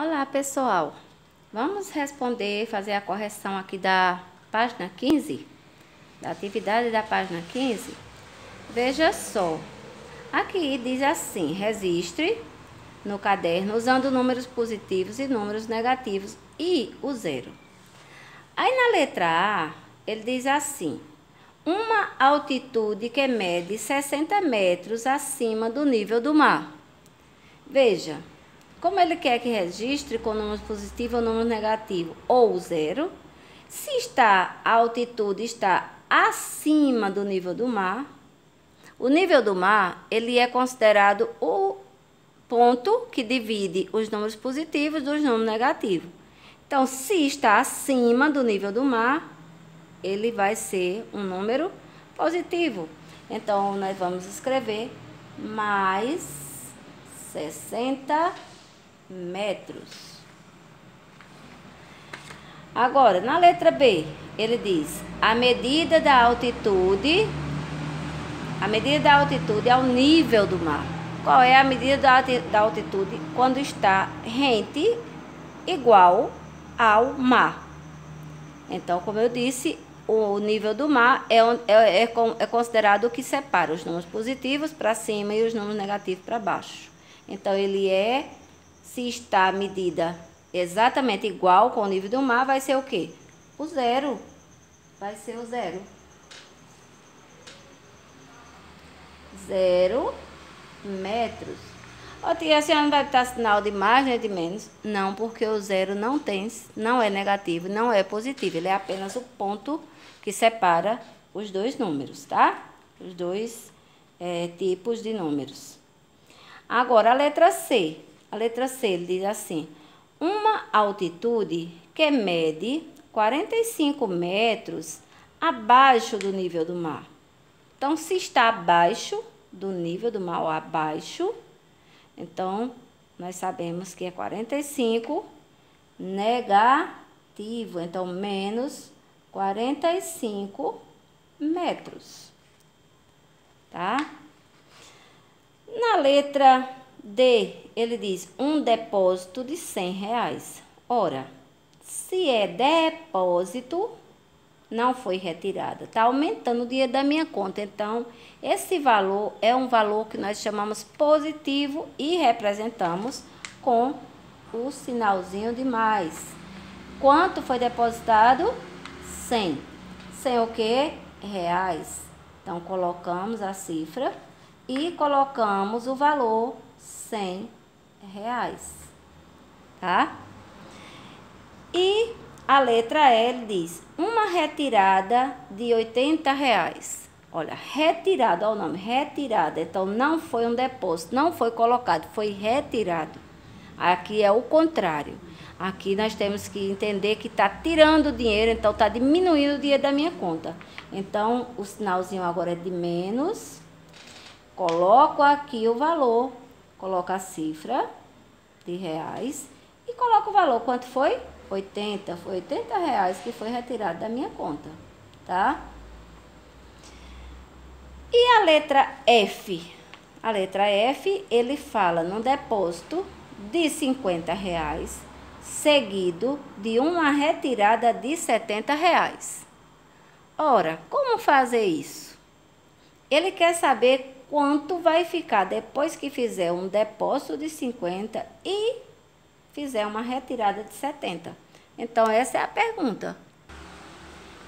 Olá, pessoal. Vamos fazer a correção aqui da página 15, da atividade da página 15. Veja só, aqui diz assim: registre no caderno usando números positivos e números negativos e o zero. Aí na letra A, ele diz assim: uma altitude que mede 60 metros acima do nível do mar. Veja, como ele quer que registre com números positivos ou números negativos ou zero, se a altitude está acima do nível do mar, o nível do mar ele é considerado o ponto que divide os números positivos dos números negativos. Então, se está acima do nível do mar, ele vai ser um número positivo. Então, nós vamos escrever mais 60 metros. Agora, na letra B, ele diz: a medida da altitude é o nível do mar. Qual é a medida da altitude? Quando está rente igual ao mar. Então, como eu disse, o nível do mar é considerado o que separa os números positivos para cima e os números negativos para baixo. Então, se está a medida exatamente igual com o nível do mar, vai ser o quê? O zero. Vai ser o zero. 0 metros. Ó, tia, a senhora não vai botar sinal de mais nem de menos? Não, porque o zero não é negativo, não é positivo. Ele é apenas o ponto que separa os dois números, tá? Os dois tipos de números. Agora, a letra C. A letra C, ele diz assim: uma altitude que mede 45 metros abaixo do nível do mar. Então, se está abaixo do nível do mar, ou abaixo, então, nós sabemos que é 45 negativo. Então, menos 45 metros. Tá? Na letra D, ele diz um depósito de R$100. Ora, se é depósito, não foi retirada. Está aumentando o dinheiro da minha conta. Então, esse valor é um valor que nós chamamos positivo e representamos com o sinalzinho de mais. Quanto foi depositado? 100. 100 o quê? Reais. Então, colocamos a cifra e colocamos o valor R$100. Tá? E a letra L diz uma retirada de R$80. Olha, retirada, olha o nome, retirada. Então, não foi um depósito, não foi colocado, foi retirado. Aqui é o contrário. Aqui nós temos que entender que está tirando dinheiro, então está diminuindo o dinheiro da minha conta. Então, o sinalzinho agora é de menos. Coloco aqui o valor, coloco a cifra de reais e coloco o valor. Quanto foi? 80. Foi R$80 que foi retirado da minha conta, tá? E a letra F? A letra F, ele fala num depósito de R$50, seguido de uma retirada de R$70. Ora, como fazer isso? Ele quer saber quanto vai ficar depois que fizer um depósito de 50 e fizer uma retirada de 70. Então, essa é a pergunta.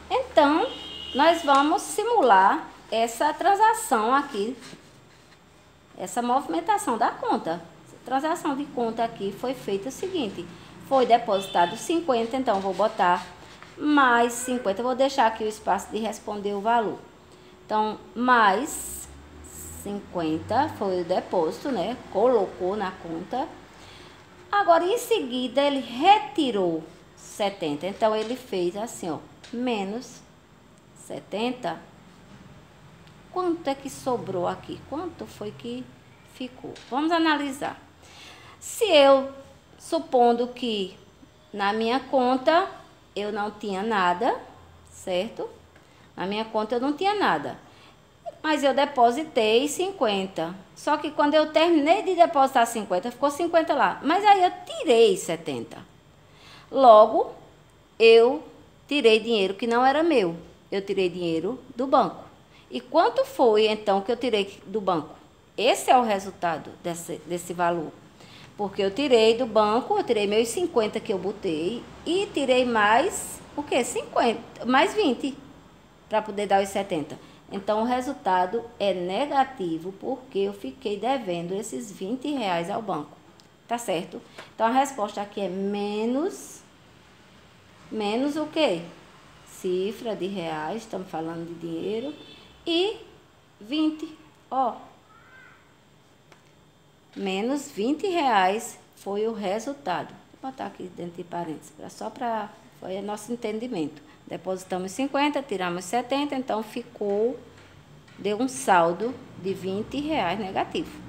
Então, nós vamos simular essa transação aqui, essa movimentação da conta. Essa transação de conta aqui foi feita o seguinte: foi depositado 50, então vou botar mais 50, vou deixar aqui o espaço de responder o valor. Então, mais 50 foi o depósito, né? Colocou na conta. Agora, em seguida, ele retirou 70. Então, ele fez assim, ó, menos 70. Quanto é que sobrou aqui? Quanto foi que ficou? Vamos analisar. Se eu, supondo que na minha conta eu não tinha nada, certo? Na minha conta eu não tinha nada. mas eu depositei 50. Só que quando eu terminei de depositar 50, ficou 50 lá. Mas aí eu tirei 70. Logo, eu tirei dinheiro que não era meu. Eu tirei dinheiro do banco. E quanto foi, então, que eu tirei do banco? Esse é o resultado desse valor. Porque eu tirei do banco, eu tirei meus 50 que eu botei e tirei mais, o quê? 50, mais 20, para poder dar os 70. Então, o resultado é negativo, porque eu fiquei devendo esses 20 reais ao banco. Tá certo? Então, a resposta aqui é menos o quê? Cifra de reais, estamos falando de dinheiro, e 20, ó. Menos 20 reais foi o resultado. Vou botar aqui dentro de parênteses, foi o nosso entendimento. Depositamos 50, tiramos 70, então deu um saldo de 20 reais negativo.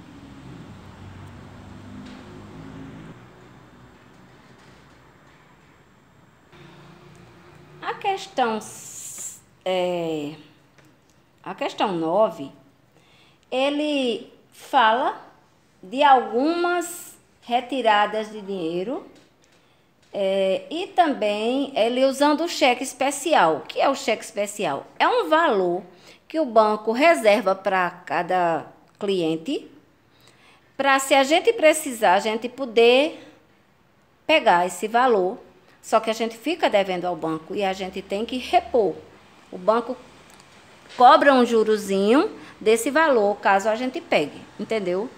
A questão 9, ele fala de algumas retiradas de dinheiro e também ele usando o cheque especial. O que é o cheque especial? É um valor que o banco reserva para cada cliente, para se a gente precisar, a gente poder pegar esse valor, só que a gente fica devendo ao banco e a gente tem que repor. O banco cobra um jurozinho desse valor, caso a gente pegue, entendeu?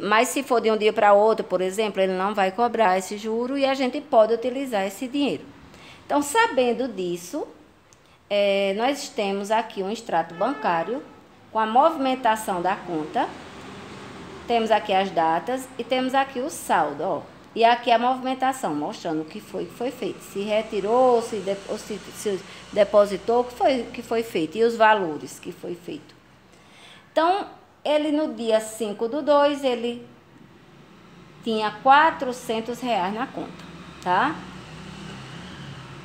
Mas se for de um dia para outro, por exemplo, ele não vai cobrar esse juro e a gente pode utilizar esse dinheiro. Então, sabendo disso, nós temos aqui um extrato bancário com a movimentação da conta, temos aqui as datas e temos aqui o saldo, ó. E aqui a movimentação, mostrando o que foi feito. Se retirou, se depositou, o que foi feito. E os valores que foi feito. Então, ele no dia 5/2, ele tinha 400 reais na conta, tá?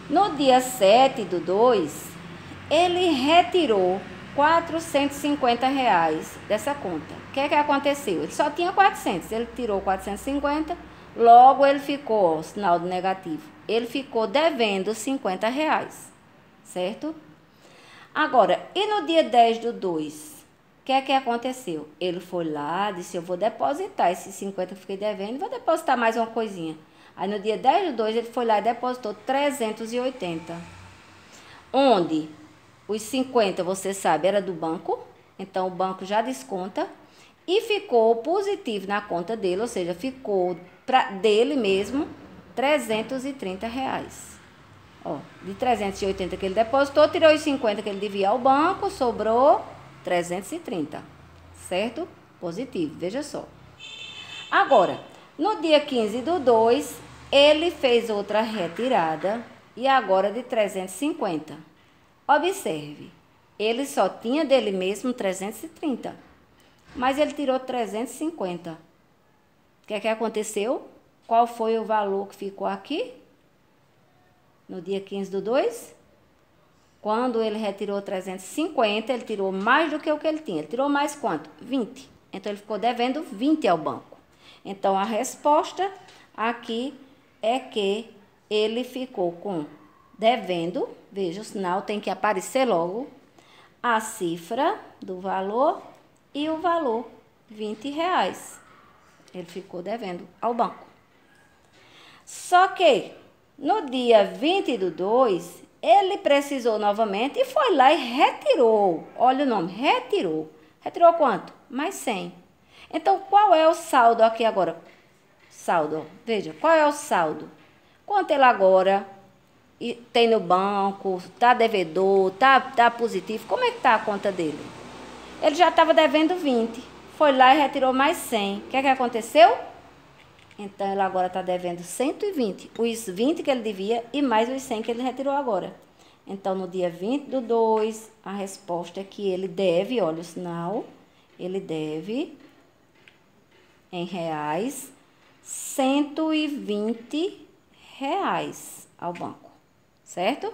No dia 7/2, ele retirou 450 reais dessa conta. O que aconteceu? Ele só tinha 400, ele tirou 450, logo ele ficou, ó, sinal de negativo, ele ficou devendo 50 reais, certo? Agora, e no dia 10/2, o que aconteceu? Ele foi lá, disse, eu vou depositar esses 50 que eu fiquei devendo, vou depositar mais uma coisinha. Aí no dia 10/2, ele foi lá e depositou 380. Onde os 50, você sabe, era do banco, então o banco já desconta e ficou positivo na conta dele, ou seja, ficou dele mesmo 330 reais. Ó, de 380 que ele depositou, tirou os 50 que ele devia ao banco, sobrou 330, certo? Positivo, veja só. Agora, no dia 15/2, ele fez outra retirada e agora de 350. Observe, ele só tinha dele mesmo 330, mas ele tirou 350. O que aconteceu? Qual foi o valor que ficou aqui? No dia 15/2? Quando ele retirou 350, ele tirou mais do que o que ele tinha. Ele tirou mais quanto? 20. Então, ele ficou devendo 20 ao banco. Então, a resposta aqui é que ele ficou devendo, veja, o sinal tem que aparecer logo, a cifra do valor e o valor, 20 reais. Ele ficou devendo ao banco. Só que, no dia 20/2, ele precisou novamente e foi lá e retirou. Olha o nome, retirou. Retirou quanto? Mais 100. Então, qual é o saldo aqui agora? Saldo, veja, qual é o saldo? Quanto ele agora tem no banco, tá devedor, tá positivo, como é que tá a conta dele? Ele já estava devendo 20, foi lá e retirou mais 100. O que aconteceu? Então, ele agora está devendo 120, os 20 que ele devia e mais os 100 que ele retirou agora. Então, no dia 20/2, a resposta é que ele deve, olha o sinal, ele deve, em reais, 120 reais ao banco, certo?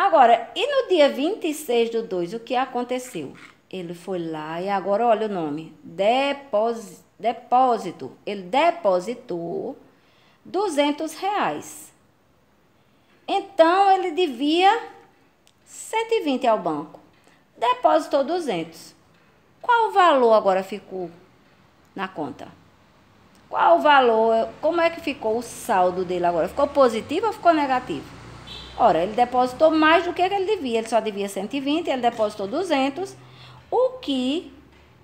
Agora, e no dia 26/2, o que aconteceu? Ele foi lá e agora olha o nome. Depósito. Ele depositou R$ 200. Então, ele devia 120 ao banco. Depositou 200. Qual o valor agora ficou na conta? Qual o valor? Como é que ficou o saldo dele agora? Ficou positivo ou ficou negativo? Ora, ele depositou mais do que ele devia. Ele só devia 120, ele depositou 200, o que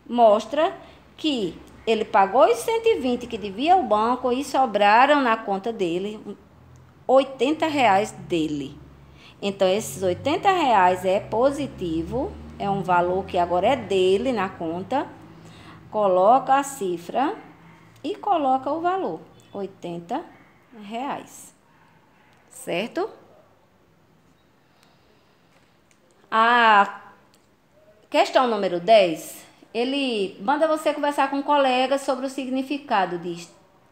mostra que ele pagou os 120 que devia ao banco e sobraram na conta dele R$ 80 dele. Então, esses R$ 80 é positivo, é um valor que agora é dele na conta. Coloca a cifra e coloca o valor, R$ 80. Certo? A questão número 10, ele manda você conversar com um colega sobre o significado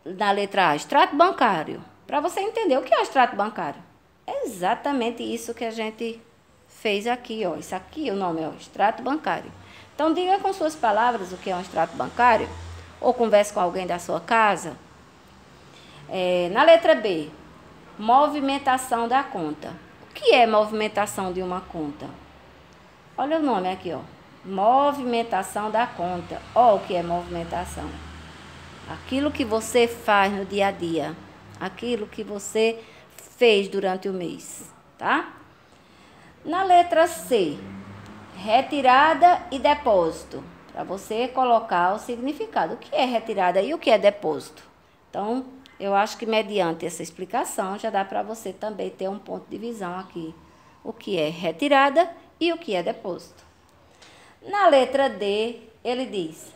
da letra A, extrato bancário. Para você entender o que é o extrato bancário. É exatamente isso que a gente fez aqui, ó. Isso aqui, o nome é o extrato bancário. Então, diga com suas palavras o que é um extrato bancário, ou converse com alguém da sua casa. Na letra B, movimentação da conta. O que é movimentação de uma conta? Olha o nome aqui, ó. Movimentação da conta. Ó, o que é movimentação? Aquilo que você faz no dia a dia. Aquilo que você fez durante o mês, tá? Na letra C, retirada e depósito. Para você colocar o significado. O que é retirada e o que é depósito? Então, eu acho que mediante essa explicação, já dá para você também ter um ponto de visão aqui. O que é retirada e o que é depósito. Na letra D, ele diz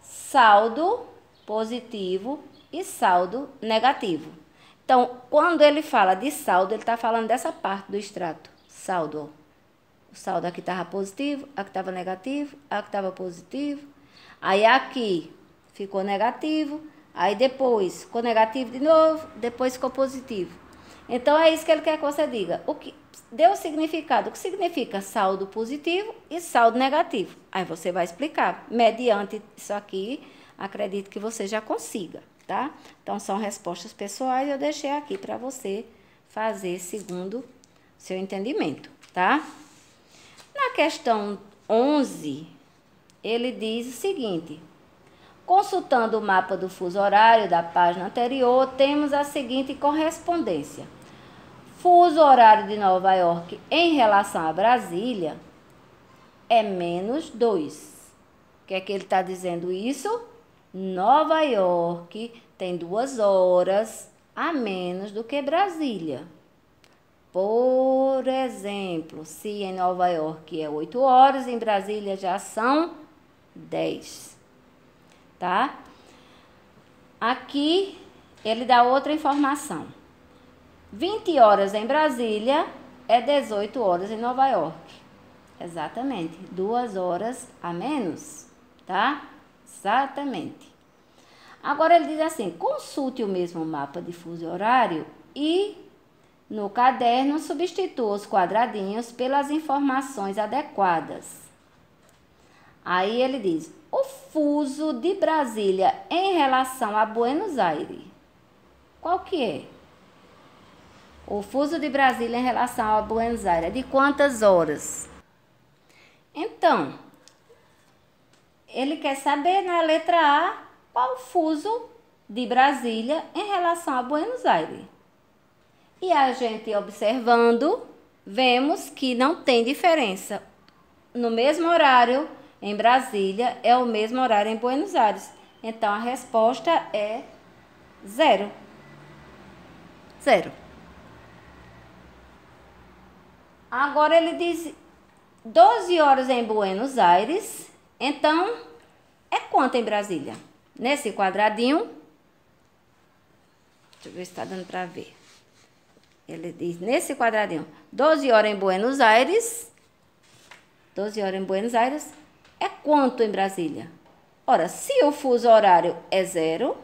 saldo positivo e saldo negativo. Então, quando ele fala de saldo, ele está falando dessa parte do extrato. Saldo, ó. O saldo aqui estava positivo, aqui estava negativo, aqui estava positivo. Aí aqui ficou negativo, aí depois ficou negativo de novo, depois ficou positivo. Então, é isso que ele quer que você diga. O que deu o significado? O que significa saldo positivo e saldo negativo? Aí você vai explicar. Mediante isso aqui, acredito que você já consiga, tá? Então, são respostas pessoais, eu deixei aqui para você fazer segundo seu entendimento, tá? Na questão 11, ele diz o seguinte: consultando o mapa do fuso horário da página anterior, temos a seguinte correspondência. Fuso horário de Nova York em relação a Brasília é -2. O que é que ele está dizendo isso? Nova York tem 2 horas a menos do que Brasília. Por exemplo, se em Nova York é 8 horas, em Brasília já são 10. Tá? Aqui ele dá outra informação. 20 horas em Brasília é 18 horas em Nova York. Exatamente, 2 horas a menos, tá? Exatamente. Agora ele diz assim: consulte o mesmo mapa de fuso horário e no caderno substitua os quadradinhos pelas informações adequadas. Aí ele diz: o fuso de Brasília em relação a Buenos Aires. Qual que é? O fuso de Brasília em relação a Buenos Aires é de quantas horas? Então, ele quer saber na letra A qual o fuso de Brasília em relação a Buenos Aires. E a gente observando, vemos que não tem diferença. No mesmo horário em Brasília é o mesmo horário em Buenos Aires. Então, a resposta é 0. 0. Agora, ele diz 12 horas em Buenos Aires. Então, é quanto em Brasília? Nesse quadradinho. Deixa eu ver se está dando para ver. Ele diz nesse quadradinho. 12 horas em Buenos Aires. 12 horas em Buenos Aires. É quanto em Brasília? Ora, se o fuso horário é 0,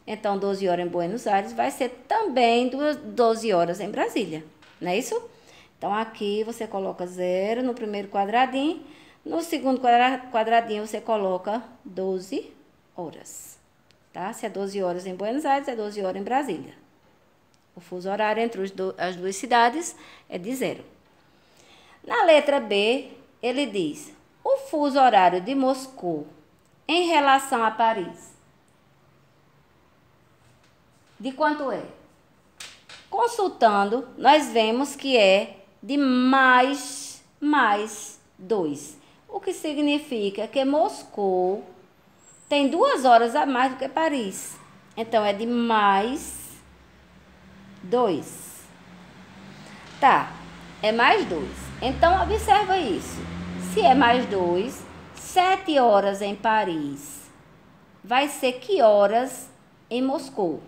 então 12 horas em Buenos Aires vai ser também 12 horas em Brasília. Não é isso? Então, aqui você coloca 0 no primeiro quadradinho. No segundo quadradinho, você coloca 12 horas. Tá? Se é 12 horas em Buenos Aires, é 12 horas em Brasília. O fuso horário entre as duas cidades é de 0. Na letra B, ele diz: o fuso horário de Moscou em relação a Paris, de quanto é? Consultando, nós vemos que é de mais 2. O que significa que Moscou tem 2 horas a mais do que Paris. Então, é de mais 2. Tá, é mais 2. Então, observa isso. Se é mais 2, 7 horas em Paris vai ser que horas em Moscou?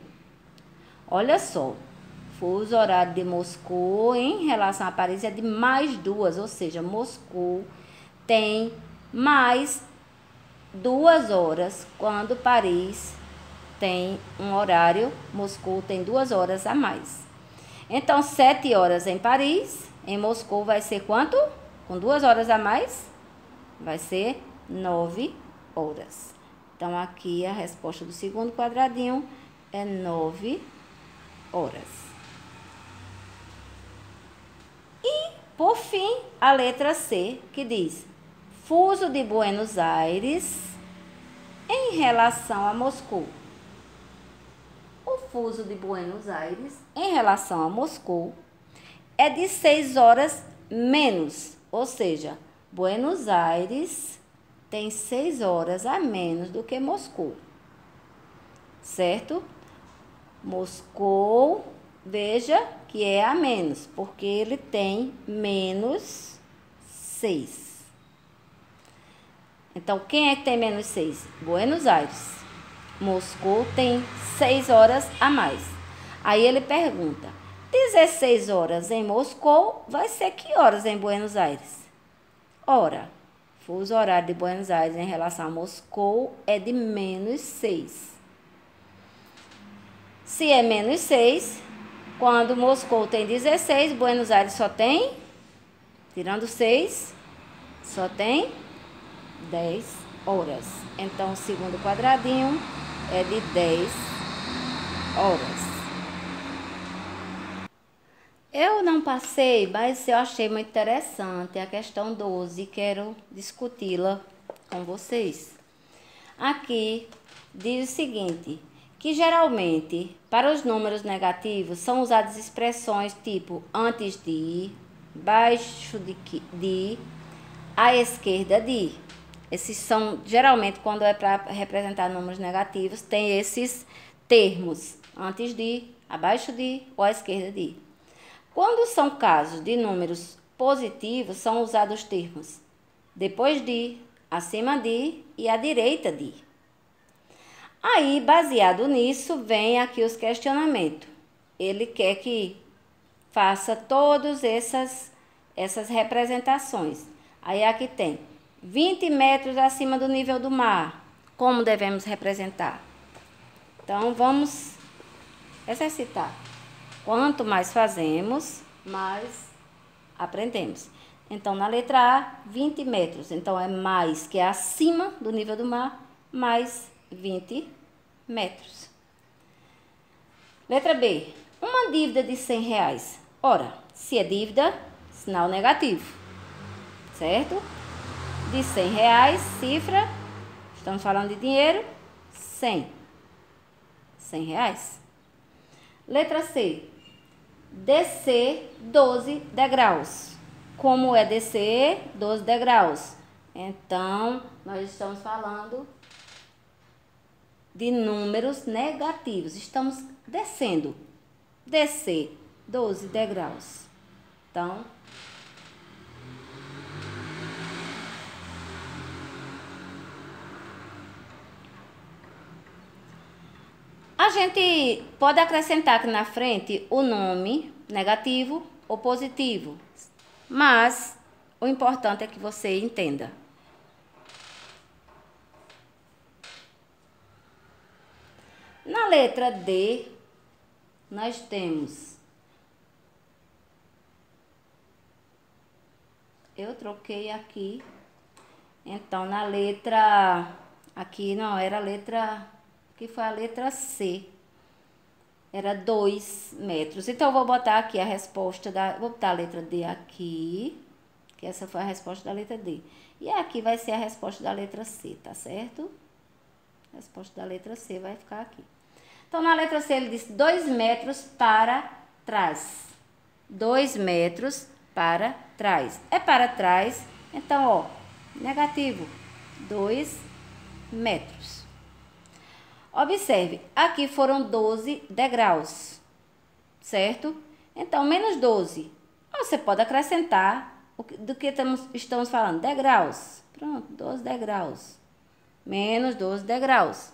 Olha só, fuso horário de Moscou em relação a Paris é de mais 2, ou seja, Moscou tem mais 2 horas, quando Paris tem um horário, Moscou tem 2 horas a mais. Então, 7 horas em Paris, em Moscou vai ser quanto? Com 2 horas a mais, vai ser 9 horas. Então, aqui a resposta do segundo quadradinho é 9 horas. E, por fim, a letra C, que diz: fuso de Buenos Aires em relação a Moscou. O fuso de Buenos Aires em relação a Moscou é de 6 horas menos, ou seja, Buenos Aires tem 6 horas a menos do que Moscou, certo? Moscou, veja que é a menos, porque ele tem menos 6. Então, quem é que tem menos 6? Buenos Aires. Moscou tem 6 horas a mais. Aí ele pergunta: 16 horas em Moscou vai ser que horas em Buenos Aires? Ora, fuso horário de Buenos Aires em relação a Moscou é de menos 6. Se é menos 6, quando Moscou tem 16, Buenos Aires só tem, tirando 6, só tem 10 horas. Então, o segundo quadradinho é de 10 horas. Eu não passei, mas eu achei muito interessante a questão 12 e quero discuti-la com vocês. Aqui diz o seguinte, que geralmente para os números negativos são usadas expressões tipo antes de, baixo de, à esquerda de. Esses são, geralmente, quando é para representar números negativos, tem esses termos, antes de, abaixo de ou à esquerda de. Quando são casos de números positivos, são usados os termos depois de, acima de e à direita de. Aí, baseado nisso, vem aqui os questionamentos. Ele quer que faça todas essas representações. Aí aqui tem 20 metros acima do nível do mar. Como devemos representar? Então, vamos exercitar. Quanto mais fazemos, mais aprendemos. Então, na letra A, 20 metros. Então, é mais, que é acima do nível do mar, mais 20 metros. Letra B, uma dívida de 100 reais. Ora, se é dívida, sinal negativo, certo? De 100 reais, cifra, estamos falando de dinheiro, 100. 100 reais. Letra C, descer 12 degraus. Como é descer 12 degraus? Então, nós estamos falando de números negativos. Estamos descendo. Descer 12 degraus. Então, a gente pode acrescentar aqui na frente o nome negativo ou positivo, mas o importante é que você entenda. Na letra D, nós temos eu troquei aqui. Então, na letra... Aqui não, era a letra... Aqui foi a letra C. Era 2 metros. Então, eu vou botar aqui a resposta da... Vou botar a letra D aqui. Que essa foi a resposta da letra D. E aqui vai ser a resposta da letra C, tá certo? A resposta da letra C vai ficar aqui. Então, na letra C, ele disse 2 metros para trás. 2 metros para trás. É para trás, então, ó, negativo. 2 metros. Observe, aqui foram 12 degraus, certo? Então, menos 12. Você pode acrescentar do que estamos falando, degraus. Pronto, 12 degraus. Menos 12 degraus.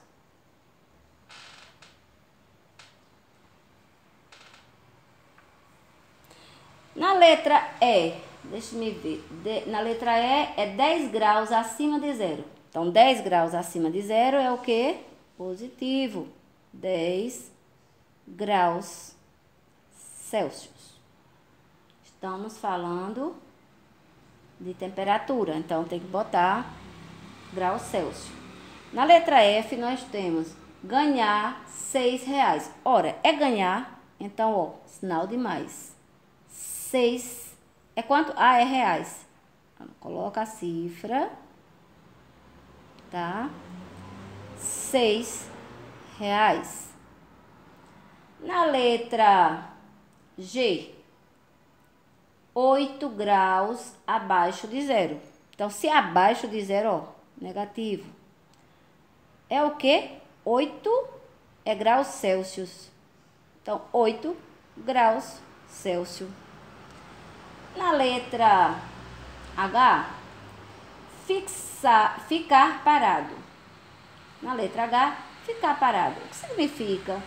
Na letra E, deixa-me ver, na letra E é 10 graus acima de zero. Então, 10 graus acima de zero é o quê? Positivo. 10 graus Celsius. Estamos falando de temperatura, então tem que botar graus Celsius. Na letra F, nós temos ganhar R$6. Ora, é ganhar, então, ó, sinal de mais. 6 é quanto? Ah, é reais. Coloca a cifra, tá? R$6. Na letra G, 8 graus abaixo de zero. Então, se abaixo de zero, ó, negativo. É o quê? 8 é graus Celsius. Então, 8 graus Celsius. Na letra H, ficar parado. Na letra H, ficar parado. O que significa?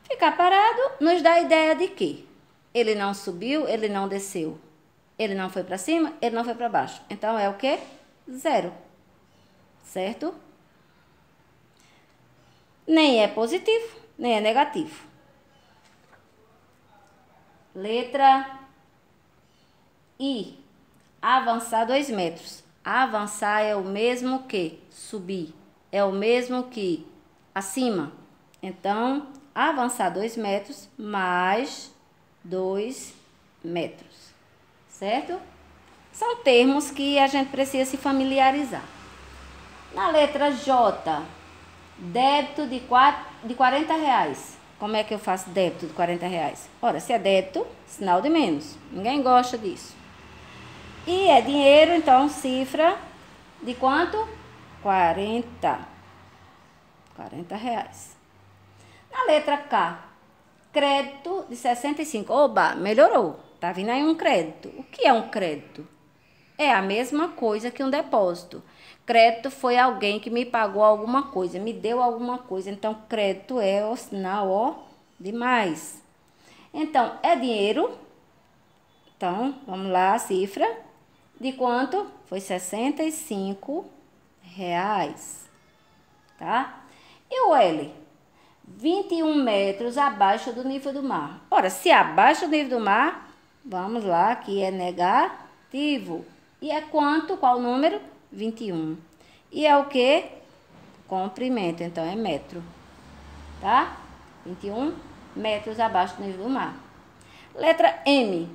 Ficar parado nos dá a ideia de que ele não subiu, ele não desceu. Ele não foi para cima, ele não foi para baixo. Então, é o quê? 0. Certo? Nem é positivo, nem é negativo. Letra I. Avançar 2 metros. Avançar é o mesmo que subir. É o mesmo que acima. Então, avançar 2 metros mais 2 metros. Certo? São termos que a gente precisa se familiarizar. Na letra J, débito de R$40. Como é que eu faço débito de R$40? Ora, se é débito, sinal de menos. Ninguém gosta disso. E é dinheiro, então, cifra de quanto? 40. R$40. Na letra K, crédito de 65. Oba, melhorou. Tá vindo aí um crédito. O que é um crédito? É a mesma coisa que um depósito. Crédito foi alguém que me pagou alguma coisa, me deu alguma coisa. Então, crédito é o sinal, ó, de mais. Então, é dinheiro. Então, vamos lá, a cifra. De quanto? Foi R$65. Tá? E o L? 21 metros abaixo do nível do mar. Ora, se abaixo do nível do mar, vamos lá, que é negativo. E é quanto? Qual o número? 21. E é o que? Comprimento, então é metro. Tá? 21 metros abaixo do nível do mar. Letra M.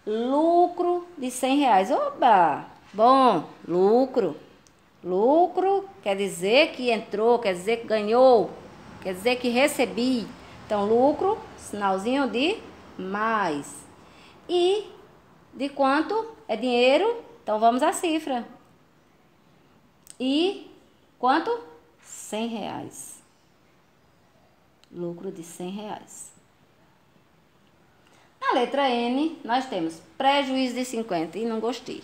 Lucro de R$100. Oba! Bom, lucro. Lucro quer dizer que entrou, quer dizer que ganhou, quer dizer que recebi. Então, lucro, sinalzinho de mais. E de quanto? É dinheiro. Então, vamos à cifra. E quanto? R$100. Lucro de R$100. Na letra N, nós temos prejuízo de 50. E não gostei.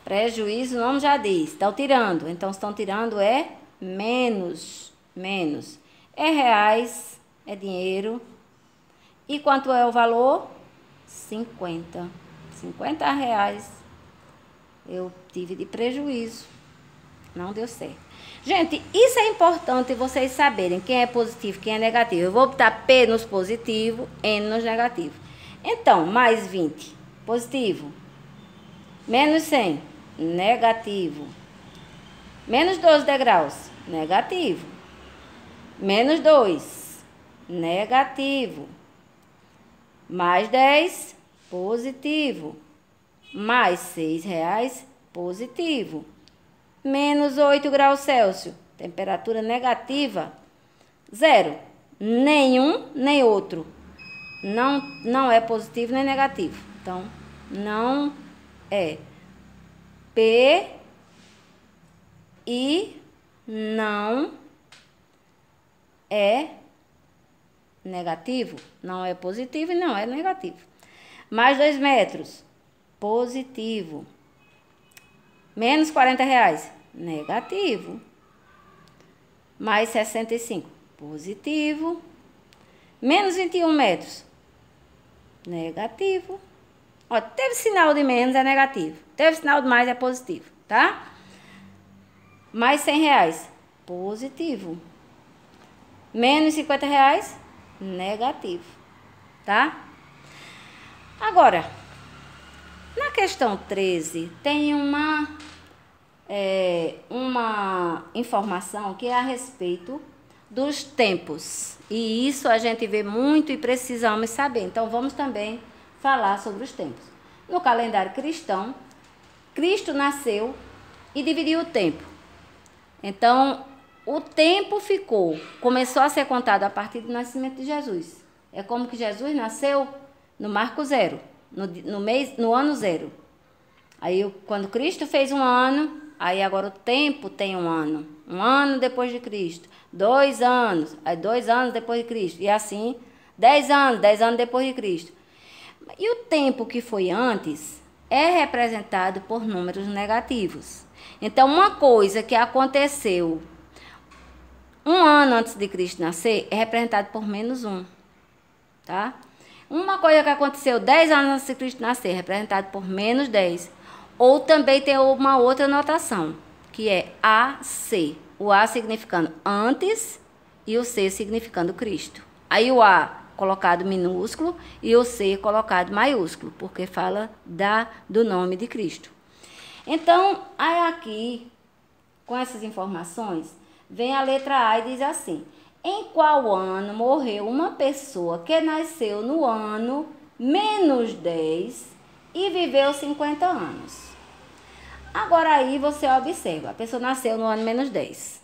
Prejuízo, o nome já diz. Estão tirando. Então, estão tirando é menos. Menos. É reais, é dinheiro. E quanto é o valor? 50. R$50 eu tive de prejuízo. Não deu certo. Gente, isso é importante vocês saberem quem é positivo, quem é negativo. Eu vou botar P nos positivos, N nos negativos. Então, mais 20, positivo. Menos 100, negativo. Menos 12 degraus, negativo. Menos 2, negativo. Mais 10, positivo. Mais 6 reais, positivo. Menos 8 graus Celsius, temperatura negativa, 0. Nenhum, nem outro. Não é positivo nem negativo. Então, não é. P e não é negativo. Não é positivo e não é negativo. Mais 2 metros, positivo. Menos 40 reais, negativo. Mais 65, positivo. Menos 21 metros, negativo. Ó, teve sinal de menos, é negativo. Teve sinal de mais, é positivo, tá? Mais 100 reais, positivo. Menos 50 reais, negativo, tá? Agora, na questão 13, tem uma informação que é a respeito dos tempos. E isso a gente vê muito e precisamos saber. Então, vamos também falar sobre os tempos. No calendário cristão, Cristo nasceu e dividiu o tempo. Então, o tempo começou a ser contado a partir do nascimento de Jesus. É como que Jesus nasceu no marco zero, no ano zero. Aí, quando Cristo fez um ano, aí agora o tempo tem um ano. Um ano depois de Cristo. 2 anos, aí 2 anos depois de Cristo. E assim, 10 anos depois de Cristo. E o tempo que foi antes é representado por números negativos. Então, uma coisa que aconteceu 1 ano antes de Cristo nascer é representado por menos 1, tá? Uma coisa que aconteceu 10 anos antes de Cristo nascer é representado por menos 10. Ou também tem uma outra notação, que é AC. O A significando antes e o C significando Cristo. Aí o A colocado minúsculo e o C colocado maiúsculo, porque fala do nome de Cristo. Então, aí aqui, com essas informações, vem a letra A e diz assim: em qual ano morreu uma pessoa que nasceu no ano menos 10 e viveu 50 anos? Agora aí você observa, a pessoa nasceu no ano menos 10.